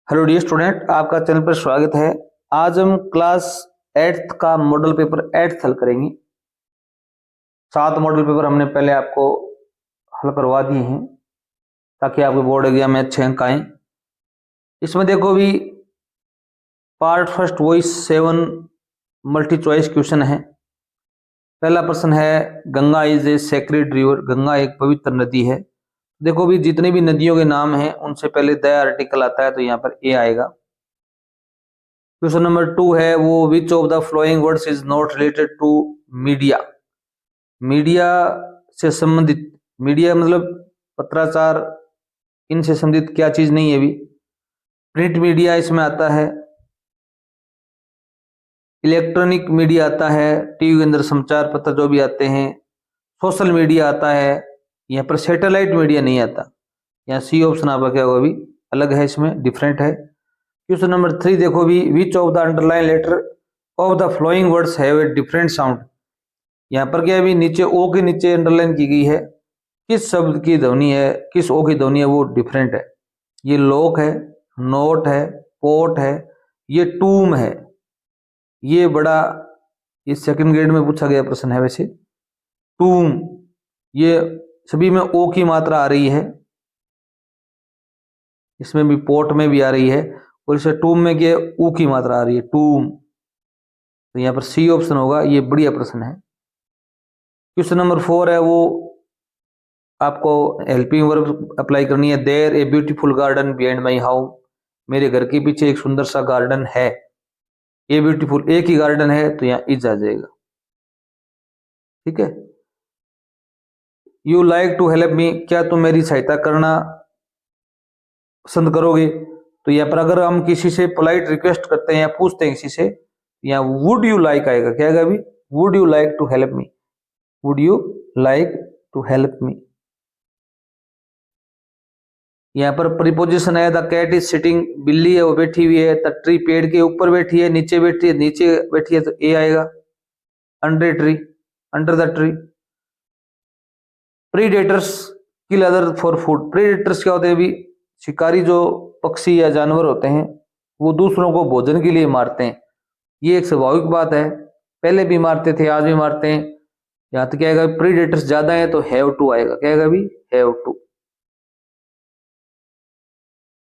Hello dear student, आपका channel पर स्वागत है। आज हम क्लास 8th का मॉडल पेपर 8th हल करेंगे। 7 मॉडल पेपर हमने पहले आपको हल करवा दिए हैं ताकि आपके बोर्ड एग्जाम में अच्छे अंक आए। इसमें देखो भी part first voice 7 multi choice question है। पहला प्रश्न है, Ganga is a sacred river. Ganga एक पवित्र नदी है। देखो भी जितनी भी नदियों के नाम हैं उनसे पहले द आर्टिकल आता है, तो यहाँ पर ए आएगा। क्वेश्चन नंबर 2 है वो which of the following words is not related to media. Media से संबंधित, मीडिया मतलब पत्राचार, इनसे संबंधित क्या चीज नहीं है। अभी प्रिंट मीडिया इसमें आता है, इलेक्ट्रॉनिक मीडिया आता है, टीवी के अंदर समाचार पत्र जो भी आते हैं, सोशल मीडिया आता है। यहाँ पर सैटेलाइट मीडिया नहीं आता। यहाँ सी ऑप्शन आपका क्या होगा, भी अलग है, इसमें डिफरेंट है। क्वेश्चन नंबर 3 देखो भी which of the underline letter of the following words have a different sound. यहाँ पर क्या है, भी नीचे ओ के नीचे अंडरलाइन की गई है, किस शब्द की ध्वनि है, किस ओ की ध्वनि है वो डिफरेंट है। ये लोक है, नोट है, पोट है, ये टूम है। ये बड़ा, ये सेकंड ग्रेड में पूछा गया प्रश्न है। वैसे टूम, ये सभी में ओ की मात्रा आ रही है, इसमें भी पोट में भी आ रही है, और इसे टूम में क्या ऊ की मात्रा आ रही है, टूम। तो यहाँ पर सी ऑप्शन होगा। ये बढ़िया प्रश्न है। क्वेश्चन नंबर 4 है वो आपको हेल्पिंग वर्ब अप्लाई करनी है। There a beautiful garden behind my house. मेरे घर के पीछे एक सुंदर सा गार्डन है। ए ब्यूटीफुल एक ही गार्डन है, तो यहाँ इज आ जाएगा। ठीक है। You like to help me, क्या तुम मेरी सहायता करना पसंद करोगे। तो यहाँ पर अगर हम किसी से पोलाइट रिक्वेस्ट करते हैं या पूछते हैं किसी से, यहाँ वुड यू लाइक आएगा। क्या आएगा अभी, would you like to help me, would you like to help me. यहाँ पर प्रीपोजिशन है द कैट इज सिटिंग, बिल्ली है वो बैठी हुई है। द ट्री, पेड़ के ऊपर बैठी है, नीचे बैठी है, नीचे बैठी है, तो ए आएगा। Under tree, under the tree. Predators kill other for food. Predators क्या होते हैं, भी शिकारी जो पक्षी या जानवर होते हैं वो दूसरों को भोजन के लिए मारते हैं। ये एक स्वाभाविक बात है, पहले भी मारते थे, आज भी मारते हैं। यहाँ तक क्या आएगा, प्रीडेटर्स ज्यादा है तो हैव टू आएगा। क्या आएगा भी, हैव टू।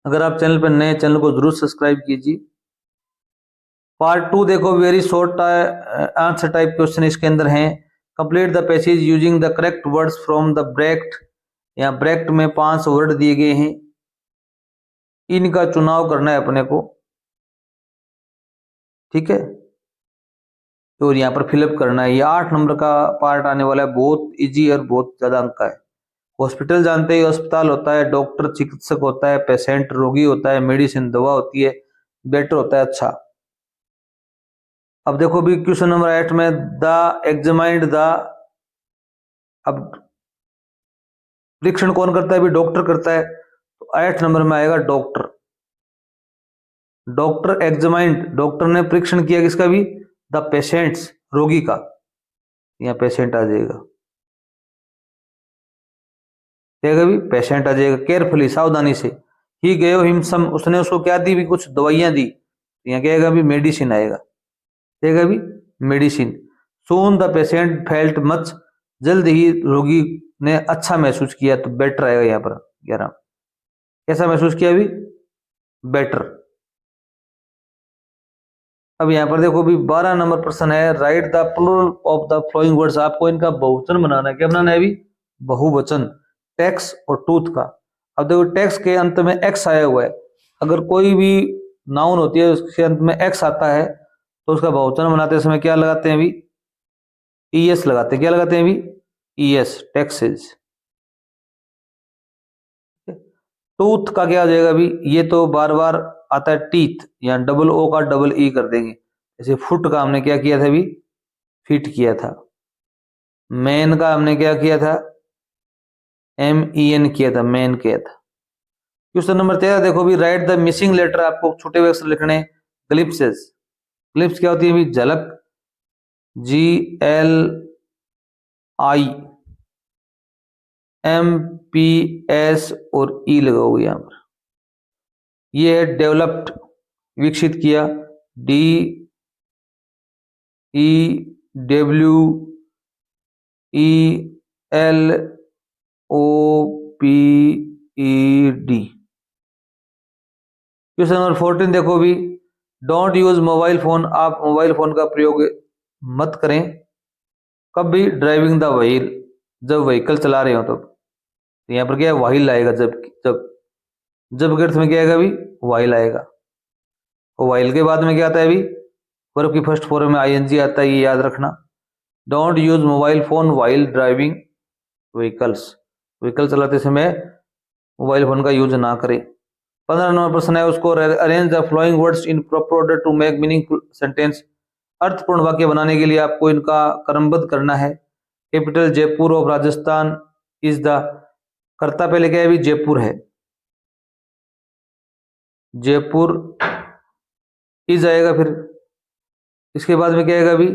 अगर आप चैनल पर नए, चैनल को जरूर सब्सक्राइब कीजिए। पार्ट 2 देखो, very short answer type question इसके अंदर हैं। Complete the passage using the correct words from the bracket. यहाँ ब्रैकेट में 5 वर्ड दिए गए हैं, इनका चुनाव करना है अपने को। ठीक है, तो यहाँ पर फिलअप करना है। ये 8 नंबर का पार्ट आने वाला है, बहुत इजी और बहुत ज्यादा अंक का है। हॉस्पिटल जानते ही, अस्पताल होता है, डॉक्टर चिकित्सक होता है, पेशेंट रोगी होता है, मेडिसिन दवा होती है, बेटर होता है अच्छा। अब देखो भी क्वेश्चन नंबर 8 में द एग्जामाइंड द, अब परीक्षण कौन करता है, भी डॉक्टर करता है, तो 8 नंबर में आएगा डॉक्टर। डॉक्टर एग्जामाइंड, डॉक्टर ने परीक्षण किया किसका भी, द पेशेंट्स, रोगी का। यहाँ पेशेंट आ जाएगा, क्या भी पेशेंट आ जाएगा। केयरफुली, सावधानी से। ही गयो हिम सम, उसने उसको क्या दी, भी कुछ दवाइयां दी, यहाँ क्या भी मेडिसिन आएगा। क्या भी medicine. Soon the patient felt much, जल्द ही रोगी ने अच्छा महसूस किया, तो बेटर आएगा यहाँ पर 11। कैसा महसूस किया भी, बेटर। अब यहाँ पर देखो भी 12 नंबर प्रश्न है, write the plural of the following words. आपको इनका बहुवचन बनाना है। क्या बनाना है भी, बहुवचन। टैक्स और टूथ का। अब देखो टैक्स के अंत में एक्स आया हुआ है, अगर कोई भी नाउन होती है उसके अंत में एक्स आता है तो उसका बहुवचन बनाते समय क्या लगाते हैं भी, ईएस लगाते हैं। क्या लगाते हैं भी, ईएस, टैक्सेस। टूथ का क्या हो जाएगा भी, ये तो बार बार आता है टीथ, या डबल ओ का डबल ई कर देंगे। जैसे फुट का हमने क्या किया था भी, फिट किया था। मैन का हमने क्या किया था, एम ई एन किया था, मैन किया था। क्वेश्चन नंबर 13 देखो भी, राइट द मिसिंग लेटर। आपको छोटे अक्षर लिखने। ग्लिप्सेस, ग्लिप्स क्या होती है भी, झलक, G L I am P S और ई लगाओगे यहाँ पर। ये है डेवलप्ड, विकसित किया, DEWELOPED। क्वेश्चन नंबर 14 देखो भी, डोंट यूज मोबाइल फोन, आप मोबाइल फोन का प्रयोग मत करें कब भी, ड्राइविंग द व्हील, जब व्हीकल चला रहे हो तब। तो यहाँ पर क्या है, व्हील आएगा, जब जब जब के अर्थ में क्या आएगा अभी, व्हील आएगा। और व्हील के बाद में क्या आता है अभी, वर्ब की फर्स्ट फॉर्म में आईएनजी आता है, ये याद रखना। Don't use mobile phone while driving vehicles, vehicle चलाते समय मोबाइल फोन का यूज ना करें। 15 नंबर प्रश्न है, उसको arrange the following words in proper order to make meaningful sentence, अर्थपूर्ण वाक्य बनाने के लिए आपको इनका क्रमबद्ध करना है। Capital Jaipur of Rajasthan is the, कर्ता पहले क्या है अभी, जयपुर है, जयपुर इज आएगा, फिर इसके बाद में क्या आएगा अभी,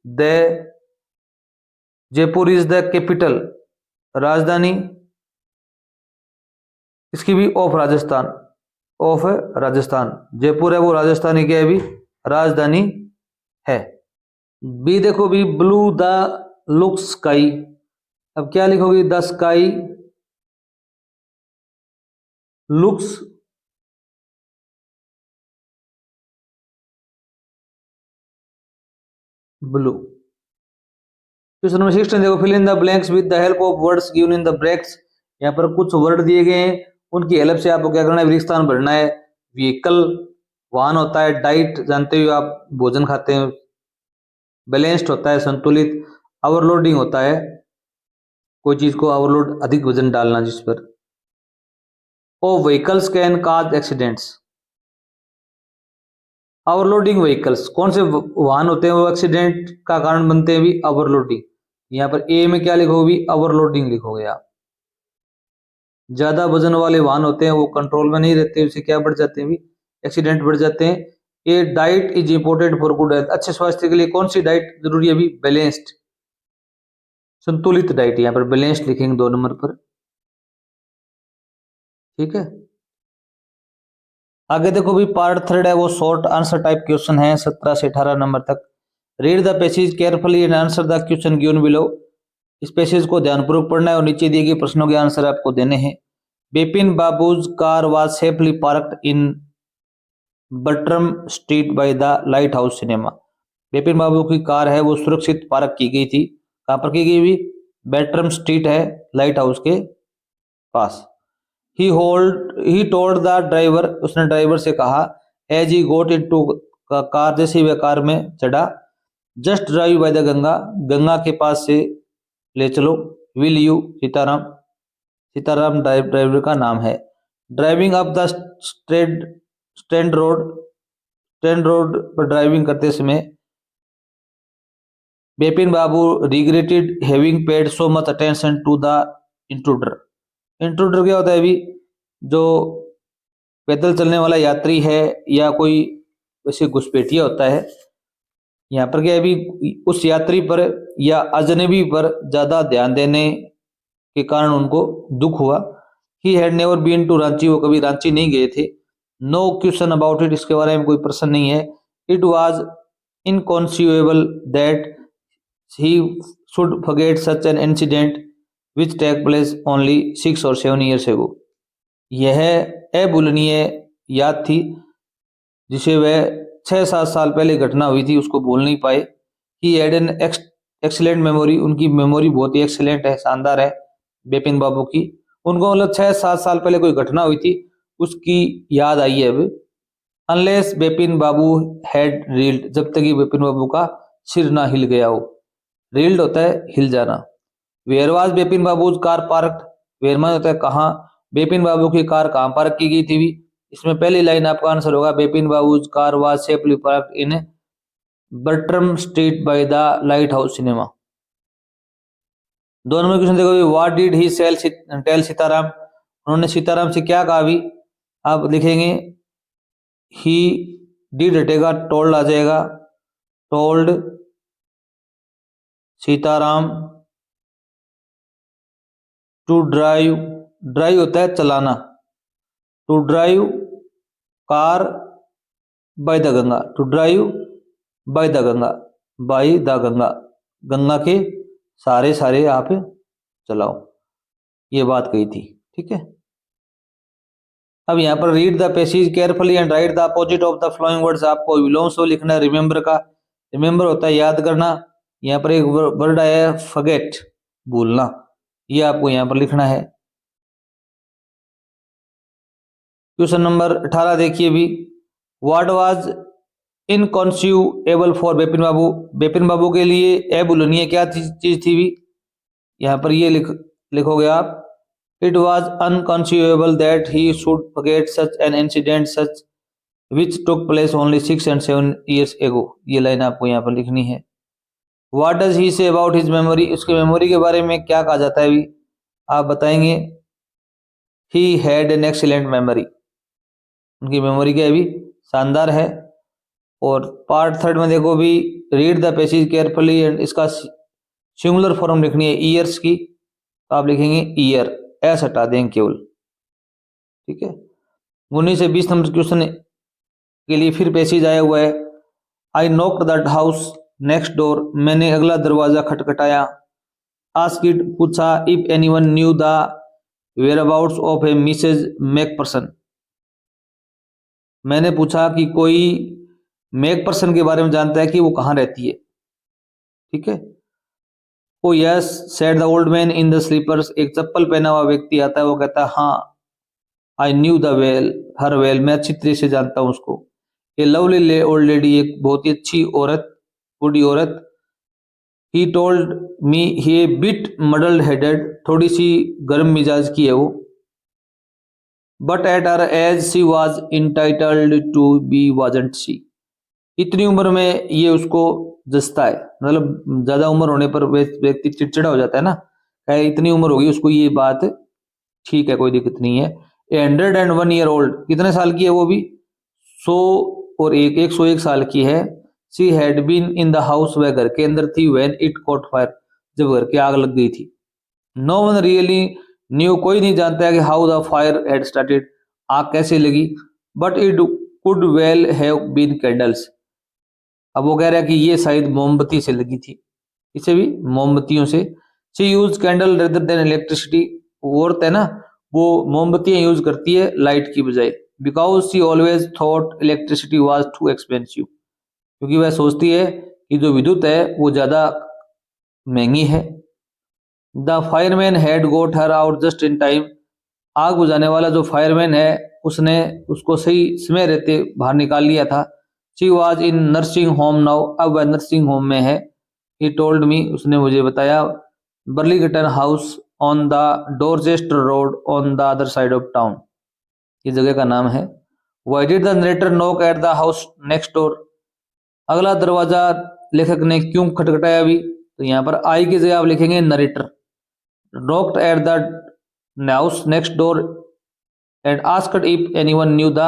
the, Jaipur is the capital, राजधानी इसकी भी ऑफ राजस्थान, ऑफ राजस्थान, जयपुर है वो राजस्थानी क्या है अभी, राजधानी है। बी देखो भी, ब्लू द लुक स्काई, अब क्या लिखोगे, the sky looks blue. Question number 16 देखो, fill in the blanks with the help of words given in the brackets, यहाँ पर कुछ वर्ड दिए गए हैं, उनकी हेल्प से आपको क्या करना है, विस्तार भरना है। व्हीकल वाहन होता है, डाइट जानते हो आप भोजन खाते हैं, बैलेंस्ड होता है संतुलित, ओवरलोडिंग होता है कोई चीज को ओवरलोड, अधिक वजन डालना जिस पर। ओ vehicles can cause accidents, overloading vehicles कौन से वाहन होते हैं वो एक्सीडेंट का कारण बनते हैं भी, ओवरलोडिंग। यहाँ पर ए में क्या लिखोगे भी, ओवरलोडिंग लिखोगे आप। ज्यादा वजन वाले वाहन होते हैं वो कंट्रोल में नहीं रहते, उससे क्या बढ़ जाते हैं भी, एक्सीडेंट बढ़ जाते हैं। A diet is important for good health, अच्छे स्वास्थ्य के लिए कौन सी डाइट जरूरी है भी, बैलेंस्ड, संतुलित डाइट, यहाँ पर बैलेंस्ड लिखेंगे 2 नंबर पर, ठीक है। आगे देखो भी, पार्ट 3 है वो शॉर्ट आंसर टाइप क्वेश्चन है 17 से 18 नंबर तक। Read the passage carefully and answer the question given below, इस पैसेज को ध्यानपूर्वक पढ़ना है और नीचे दिए गए प्रश्नों के आंसर आपको देने हैं। Bipin Babu's car was safely parked in Bertram Street by the Light House Cinema, Bipin Babu की कार है वो सुरक्षित पार्क की गई थी, कहां पर की गई हुई, बैटरम स्ट्रीट है लाइट हाउस के पास। ही टोल्ड द ड्राइवर, उसने ड्राइवर से कहा, as he got into car, जैसे वह कार में चढ़ा, just drive by the Ganga, Ganga के पास से ले चलो, will you, Sitaram, Sitaram driver का नाम है। Driving up the Strand Road पर ड्राइविंग करते समय Bipin Babu regretted having paid so much attention to the intruder, intruder क्या होता है अभी, जो पैदल चलने वाला यात्री है या कोई वैसे घुसपैठिया होता है, यहाँ पर क्या है अभी, उस यात्री पर या अजनबी पर ज्यादा ध्यान देने के कारण उनको दुख हुआ। He had never been to Ranchi, वो कभी रांची नहीं गए थे। नो क्वेश्चन अबाउट इट, इसके बारे में कोई प्रश्न नहीं है। It was inconceivable that he should forget such an incident which take place only 6 और 7 ईयर्स एगो, यह अभूलनीय याद थी जिसे वह 6-7 साल पहले घटना हुई थी उसको भूल नहीं पाए। He had an excellent memory, उनकी मेमोरी बहुत ही एक्सीलेंट है, शानदार है बिपिन बाबू की, उनको मतलब 6-7 साल पहले कोई घटना हुई थी उसकी याद आई है अब। Unless Bipin Babu had reeled, जब तक कि बिपिन बाबू का सिर ना हिल गया हो, रील्ड होता है हिल जाना। Where was Bipin Babu's car park, where में होता है कहाँ, बिपिन बाबू की कार कहाँ पार्क की गई थी भी, इसमें पहली लाइन आपका आंसर होगा, Bipin Babu's car was safely park in Bertram Street by the Light House Cinema. 2 नंबर क्वेश्चन देखो, what did he tell Sitaram, उन्होंने सीताराम से क्या कहा भी, आप लिखेंगे ही डिड हटेगा, टोल्ड आ जाएगा, told Sitaram to drive, drive होता है चलाना, to drive car by the Ganga, to drive by the Ganga, by the Ganga, Ganga के सारे सारे आप चलाओ, ये बात कही थी। ठीक है, अब यहाँ पर read the passage carefully and right the opposite of the following words, आपको विलोम से लिखना है। रिमेंबर का रिमेंबर होता है याद करना, यहाँ पर एक वर्ड आया है फॉरगेट, भूलना, ये आपको यहाँ पर लिखना है। क्वेश्चन नंबर 18 देखिए भी, व्हाट वाज इनकॉन्सिवेबल फॉर बिपिन बाबू, बिपिन बाबू के लिए अभूलनीय क्या चीज थी भी, यहाँ पर ये लिखोगे आप, it was inconceivable that he should forget such an incident such which took place only 6 and 7 years एगो, ये लाइन आपको यहाँ पर लिखनी है। What does he say about his memory, उसके मेमोरी के बारे में क्या कहा जाता है भी, आप बताएंगे। He had an excellent memory, उनकी मेमोरी क्या है भी, शानदार है। और पार्ट 3 में देखो भी, read the passage carefully and इसका सिंगुलर फॉर्म लिखनी है ईयर्स की, तो आप लिखेंगे ईयर, एस हटा देंगे केवल। ठीक है, 19 से 20 नंबर क्वेश्चन के लिए फिर पैसेज आया हुआ है। I knocked that house next door, मैंने अगला दरवाजा खटखटाया। आस्क्ड, पूछा, if anyone knew the whereabouts of a Mrs McPherson, मैंने पूछा कि कोई मैकपर्सन के बारे में जानता है कि वो कहाँ रहती है। ठीक है, oh yes said the old man in the slippers, एक चप्पल पहना हुआ व्यक्ति आता है, वो कहता है हाँ। I knew the well her well, मैं अच्छी तरह से जानता हूँ उसको। ए लवली ओल्ड लेडी, एक बहुत ही अच्छी औरत, बूढ़ी औरत। He told me he bit muddled headed, थोड़ी सी गर्म मिजाज की है वो। But at her age she was entitled to be wasn't she, इतनी उम्र में ये उसको जचता है, मतलब ज्यादा उम्र होने पर व्यक्ति चिड़चिड़ा हो जाता है ना, इतनी उम्र होगी उसको, ये बात ठीक है, कोई दिक्कत नहीं है। 101 year old, कितने साल की है वो भी, 101 साल की है। She had been in the house, वह घर के अंदर थी। व्हेन इट कॉट फायर, जब घर की आग लग गई थी। नो वन रियली न्यू, कोई नहीं जानता है कि how the fire had started, आग कैसे लगी। But it could well have been candles, अब वो कह रहा है कि ये शायद मोमबत्ती से लगी थी, इसे भी मोमबत्तियों से। She use candle rather than electricity, औरत है ना, वो मोमबत्तियां यूज करती है लाइट की बजाय। Because she always thought electricity was too expensive, क्योंकि वह सोचती है कि जो विद्युत है वो ज्यादा महंगी है। The fireman had got her out just in time, आग बुझाने वाला जो फायरमैन है उसने उसको सही समय रहते बाहर निकाल लिया था। She was in nursing home now, अब वह नर्सिंग होम में है। ही टोल्ड मी, उसने मुझे बताया। Burlington house on the Dorchester road on the other side of town, ये जगह का नाम है। Why did the narrator knock eight the house next door, अगला दरवाजा लेखक ने क्यों खटखटाया अभी, तो यहाँ पर आई की जगह आप लिखेंगे narrator. Knocked at the house next door and asked if anyone knew the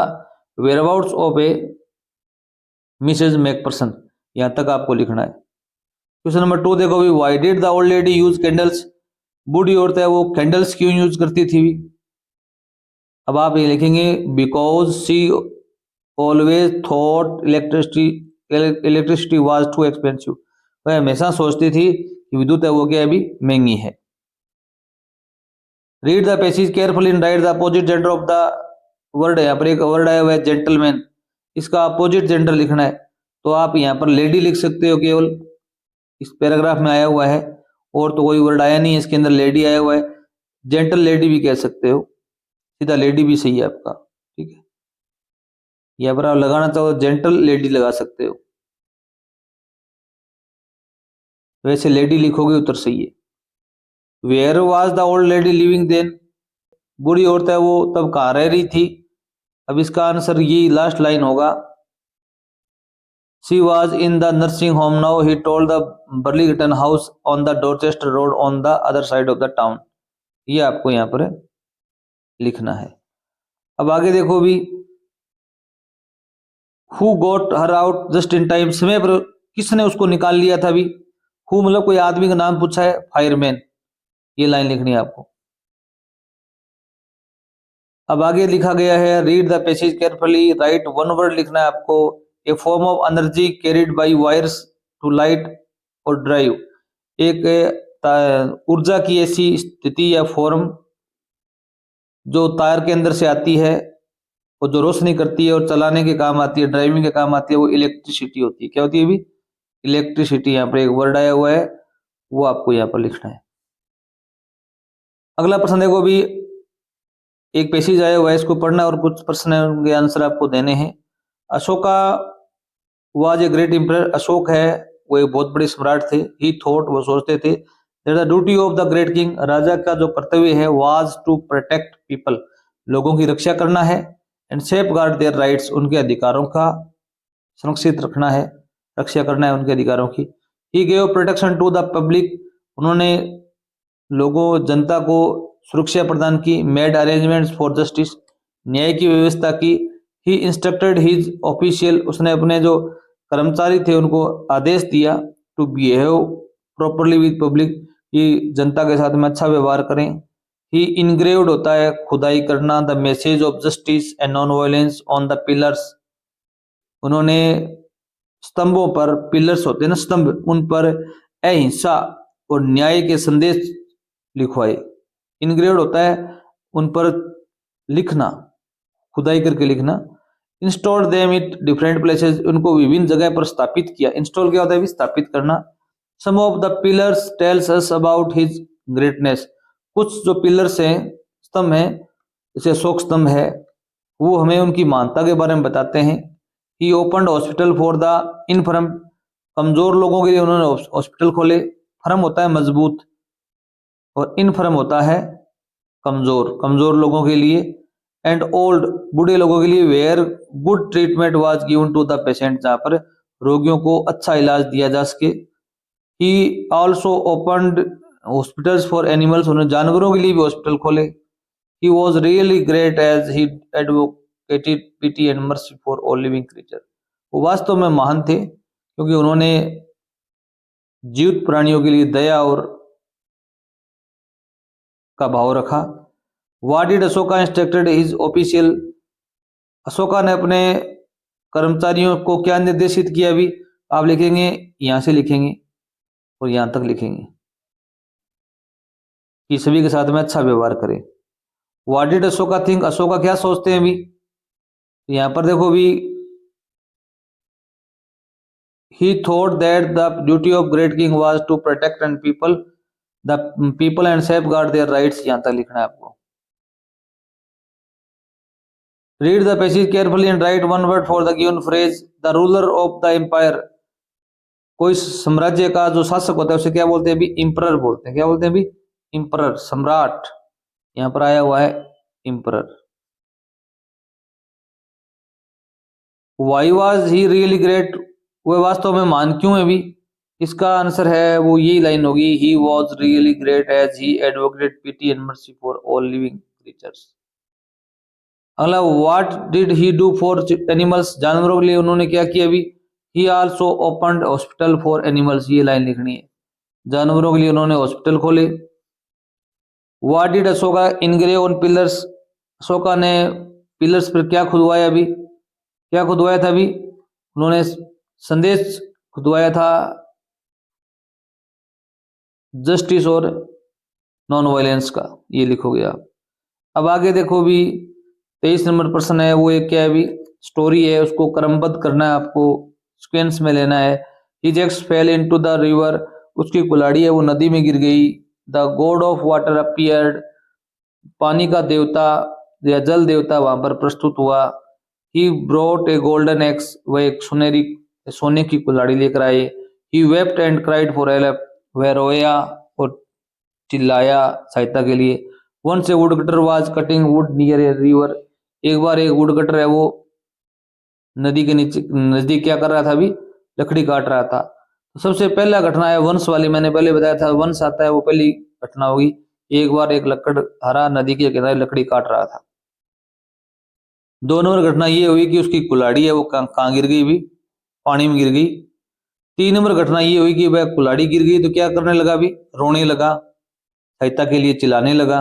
whereabouts of a Mrs McPherson, यहां तक आपको लिखना है। क्वेश्चन नंबर 2 देखो भी, why did the old lady use candles, बूढ़ी औरत है वो कैंडल्स क्यों यूज करती थी। अब आप ये लिखेंगे because she always thought electricity was too expensive, वह हमेशा सोचती थी कि विद्युत है वो क्या अभी महंगी है। Read the passage carefully and right the opposite gender of the word, यहाँ पर एक वर्ड आया हुआ है जेंटलमैन, इसका अपोजिट जेंडर लिखना है, तो आप यहाँ पर लेडी लिख सकते हो, केवल इस पैराग्राफ में आया हुआ है, और तो कोई वर्ड आया नहीं है इसके अंदर, लेडी आया हुआ है। जेंटल लेडी भी कह सकते हो, सीधा लेडी भी सही है आपका। ठीक है, यहाँ पर आप लगाना चाहो जेंटल लेडी लगा सकते हो, वैसे लेडी लिखोगे उत्तर सही है। Where was the old lady living then, बूढ़ी औरत है वो तब कहाँ रह रही थी, अब इसका आंसर ये लास्ट लाइन होगा। She was in the nursing home now, he told the Burlington house on the Dorchester road on the other side of the town, ये आपको यहाँ पर लिखना है। अब आगे देखो भी, who got her out just in time, समय पर किसने उसको निकाल लिया था भी, हु मतलब कोई आदमी का नाम पूछा है, फायरमैन, ये लाइन लिखनी है आपको। अब आगे लिखा गया है, read the passage carefully, write one word लिखना है आपको। A form of energy carried by wires to light और ड्राइव, एक ऊर्जा की ऐसी स्थिति या फॉर्म जो तार के अंदर से आती है और जो रोशनी करती है और चलाने के काम आती है, ड्राइविंग के काम आती है, वो इलेक्ट्रिसिटी होती है। क्या होती है अभी? इलेक्ट्रिसिटी। यहाँ पर एक वर्ड आया हुआ है, वो आपको यहाँ पर लिखना है। अगला प्रश्न देखो, अभी एक पैसेज आया हुआ है, इसको पढ़ना और कुछ प्रश्न के आंसर आपको देने हैं। Ashoka was a great emperor, Ashok है वो एक बहुत बड़े सम्राट थे। ही थॉट, वो सोचते थे, that the duty of the great king, राजा का जो कर्तव्य है, वाज टू प्रोटेक्ट पीपल, लोगों की रक्षा करना है, and safe guard their rights, उनके अधिकारों का सुरक्षित रखना है, रक्षा करना है उनके अधिकारों की। He gave protection to the public, उन्होंने लोगों जनता को सुरक्षा प्रदान की। मेड अरेंजमेंट्स फॉर जस्टिस, न्याय की व्यवस्था की। ही इंस्ट्रक्टेड हिज ऑफिशियल, उसने अपने जो कर्मचारी थे उनको आदेश दिया, to behave properly with public, कि जनता के साथ में अच्छा व्यवहार करें। ही इनग्रेव्ड होता है खुदाई करना, the message of justice and non violence on the pillars, उन्होंने स्तंभों पर, पिलर्स होते हैं ना स्तंभ, उन पर अहिंसा और न्याय के संदेश लिखवाए। इनग्रेव्ड होता है उन पर लिखना, खुदाई करके लिखना। Installed them it different places, उनको विभिन्न जगह पर स्थापित किया। इंस्टॉल क्या होता है? स्थापित करना। Some of the pillars tells us about his greatness, कुछ जो पिलर्स हैं, स्तंभ हैं, जैसे अशोक स्तंभ है, वो हमें उनकी महानता के बारे में बताते हैं। He opened hospital for the infirm, कमजोर लोगों के लिए उन्होंने हॉस्पिटल खोले। फर्म होता है मजबूत और इनफर्म होता है कमजोर, कमजोर लोगों के लिए। एंड ओल्ड, बूढ़े लोगों के लिए। Where good treatment was given to the patient, जहाँ पर रोगियों को अच्छा इलाज दिया जा सके। He also opened hospitals for animals, उन्होंने जानवरों के लिए भी हॉस्पिटल खोले। He was really great as he advocated pity and mercy for all living creature, वो वास्तव में महान थे क्योंकि उन्होंने जीवित प्राणियों के लिए दया और का भाव रखा। What did Ashoka instructed his official, Ashoka ने अपने कर्मचारियों को क्या निर्देशित किया? अभी आप लिखेंगे, यहां से लिखेंगे और यहां तक लिखेंगे कि सभी के साथ में अच्छा व्यवहार करें। What did Ashoka think, Ashoka क्या सोचते हैं? अभी यहां पर देखो, अभी he thought that the duty of great king was to protect and people and safeguard their rights, यहां तक लिखना है आपको। Read the passage carefully and write one word for the given phrase. The ruler of the empire, कोई साम्राज्य का जो शासक होता है उसे क्या बोलते हैं? अभी इंपरर बोलते हैं। क्या बोलते हैं अभी? इंपरर, सम्राट। यहां पर आया हुआ है इंपरर। Why was he really great, वह वास्तव में महान क्यों है? अभी इसका आंसर है वो यही लाइन होगी, he was really great as he advocated pity and mercy for all living creatures। अगला, what did he do for animals, जानवरों के लिए उन्होंने क्या किया? अभी ही also opened hospital for animals, ये लाइन लिखनी है, जानवरों के लिए उन्होंने हॉस्पिटल खोले। What did Ashoka engrave on pillars, Ashoka ने पिलर्स पर क्या खुदवाया? अभी क्या खुदवाया था? अभी उन्होंने संदेश खुदवाया था, जस्टिस और नॉन वायलेंस का, ये लिखोगे आप। अब आगे देखो, भी 23 नंबर प्रश्न है, वो एक क्या है? अभी स्टोरी है, उसको क्रमबद्ध करना है आपको, सीक्वेंस में लेना है। His ex fail into the river, उसकी कुल्हाड़ी है वो नदी में गिर गई। The God of water appeared, पानी का देवता या जल देवता वहां पर प्रस्तुत हुआ। He brought a golden axe, वह एक सोने की कुल्हाड़ी लेकर आए। He wept and cried for help, वह रोया और चिल्लाया सहायता के लिए। Once a wood cutter was cutting wood near a river, एक बार एक वुड कटर है वो नदी के नीचे नजदीक क्या कर रहा था? अभी लकड़ी काट रहा था। तो सबसे पहला घटना है वंश वाली, मैंने पहले बताया था वंश आता है वो पहली घटना होगी। एक बार एक लकड़ हरा नदी के किनारे लकड़ी काट रहा था। 2 नंबर घटना ये हुई कि उसकी कुल्हाड़ी है वो कहाँ गिर गई? भी पानी में गिर गई। 3 नंबर घटना ये हुई कि वह कुल्हाड़ी गिर गई तो क्या करने लगा? अभी रोने लगा, सहायता के लिए चिल्लाने लगा।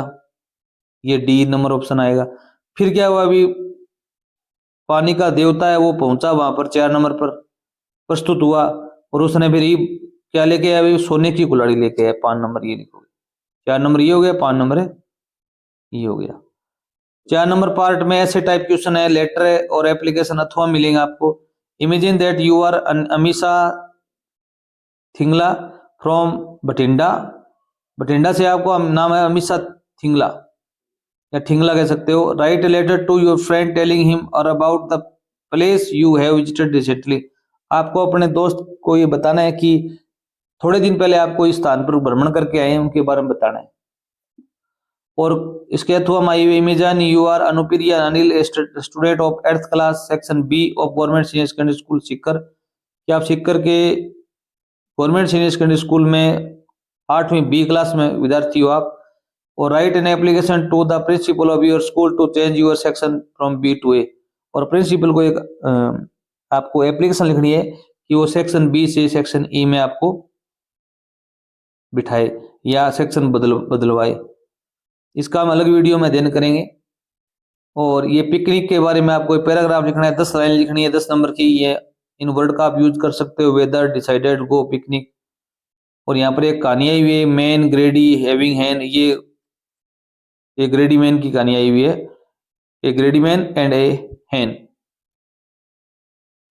ये डी नंबर ऑप्शन आएगा। फिर क्या हुआ, अभी पानी का देवता है वो पहुंचा वहां पर 4 नंबर पर, प्रस्तुत हुआ, और उसने फिर ये क्या लेके आया, अभी सोने की कुल्हाड़ी लेके आया। 5 नंबर ये लिखोगे, 4 नंबर ये हो गया, 5 नंबर ये हो गया। 4 नंबर पार्ट में ऐसे टाइप क्वेश्चन है, लेटर और एप्लीकेशन अथवा मिलेंगे आपको। Imagine that you are Amisha Thingla from Bathinda. Bathinda से आपको नाम है अमीषा थिंगला या ठिंगला कह सकते हो। Write a letter to your friend telling him all about the place you have visited recently. आपको अपने दोस्त को ये बताना है कि थोड़े दिन पहले आपको इस स्थान पर भ्रमण करके आए हैं, उनके बारे में बताना है। और इसके अथवा माई imagine you are Anupriya Anil student of 8th class section B of government senior secondary school Sikar. क्या आप सीकर के गवर्नमेंट सीनियर सेकेंडरी स्कूल में 8वीं बी क्लास में विद्यार्थी हो आप। और write an application to the principal of your school to change your section from B to A. और प्रिंसिपल को एक आपको एप्लीकेशन लिखनी है कि वो सेक्शन बी से सेक्शन ई में आपको बिठाए या सेक्शन बदलवाए। इसका हम अलग वीडियो में अध्ययन करेंगे। और ये पिकनिक के बारे में आपको पैराग्राफ लिखना है, 10 लाइन लिखनी है, 10 नंबर की। ये इन वर्ड का आप यूज कर सकते हो, वेदर, डिसाइडेड, गो, पिकनिक। और यहाँ पर एक कहानी आई हुई है, मैन, ग्रेडी, हैविंग हैन। ये ग्रेडी मैन की कहानी आई हुई है, ए ग्रेडी मैन एंड ए हैन।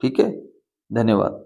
ठीक है, धन्यवाद।